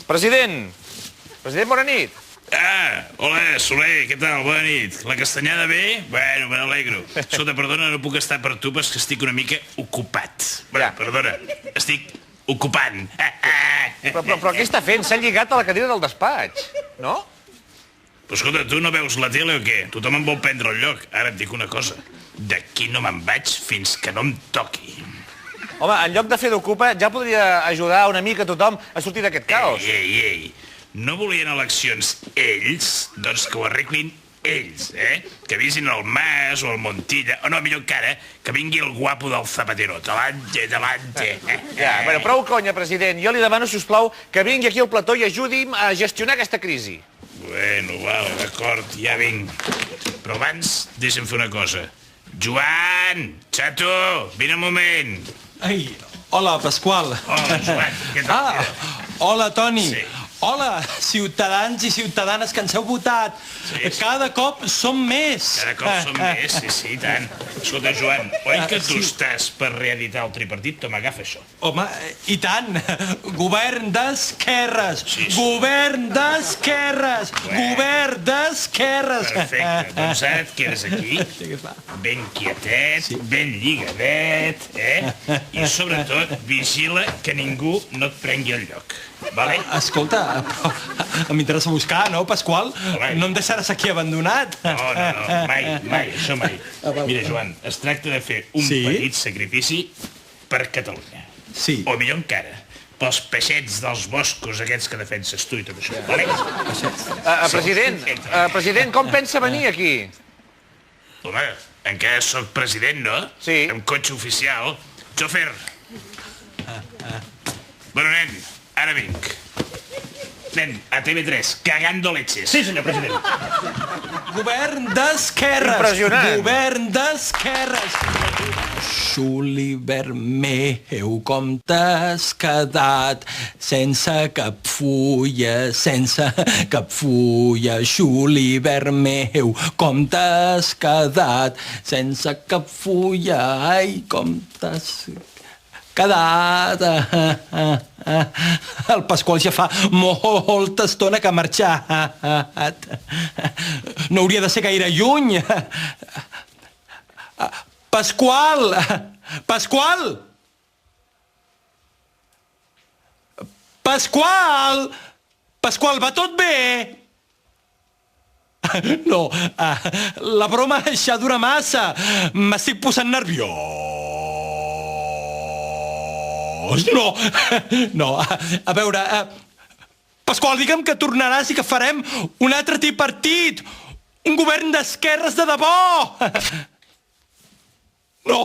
President! President, bona nit. Hola, Soler, què tal? Bona nit. La castanyada bé? Bueno, me n'alegro. Escolta, perdona, no puc estar per tu perquè estic una mica ocupat. Bueno, perdona, estic ocupant. Però què està fent? S'ha lligat a la cadira del despatx, no? Però escolta, tu no veus la tele o què? Tothom em vol prendre el lloc. Ara et dic una cosa. D'aquí no me'n vaig fins que no em toqui. Home, en lloc de fer d'ocupa, ja podria ajudar una mica tothom a sortir d'aquest caos. Ei. No volien eleccions ells? Doncs que ho arreglin ells, Que visin el Mas o el Montilla, o no, millor encara, que vingui el guapo del Zapatero. Talante. Ja, bueno, prou conya, president. Jo li demano, sisplau, que vingui aquí al plató i ajudi'm a gestionar aquesta crisi. Bueno, val, d'acord, ja vinc. Però abans, deixa'm fer una cosa. Joan! Xato! Vine un moment! Ai, hola, Pasqual. Hola, Joan, què tal? Hola, Toni. Sí. Hola, ciutadans i ciutadanes que ens heu votat. Sí. Cada cop som més. Cada cop som més, sí, tant. Escolta, Joan, oi que tu estàs per reeditar el tripartit? Toma, agafa això. Home, i tant. Govern d'esquerres. Sí. Govern d'esquerres. Govern d'esquerres. Perfecte, doncs ara et quedes aquí, ben quietet, ben lligadet, I sobretot vigila que ningú no et prengui el lloc, vale? Escolta, però m'interessa buscar, no, Pasqual? No em deixaràs aquí abandonat. No, mai, això mai. Mira, Joan, es tracta de fer un petit sacrifici per Catalunya. Sí. O millor encara, pels peixets dels boscos aquests que defenses tu i tot això, vale? President, com pensa venir aquí? Home, encara sóc president, no? Sí. Amb cotxe oficial. Xofer. Bueno, nen, ara vinc. Nen, a TV3, cagando leches. Sí, senyor president. Govern d'esquerres. Impressionant. Govern d'esquerres. Julivert meu, com t'has quedat sense cap fulla, Julivert meu, com t'has quedat sense cap fulla, ai, com t'has quedat. El Pasqual ja fa molta estona que ha marxat. No hauria de ser gaire lluny. Pasqual! Pasqual! Pasqual! Pasqual, va tot bé? No, la broma ja dura massa. M'estic posant nerviós. No, a veure... Pasqual, digue'm que tornaràs i que farem un altre tripartit. Un govern d'esquerres de debò. No.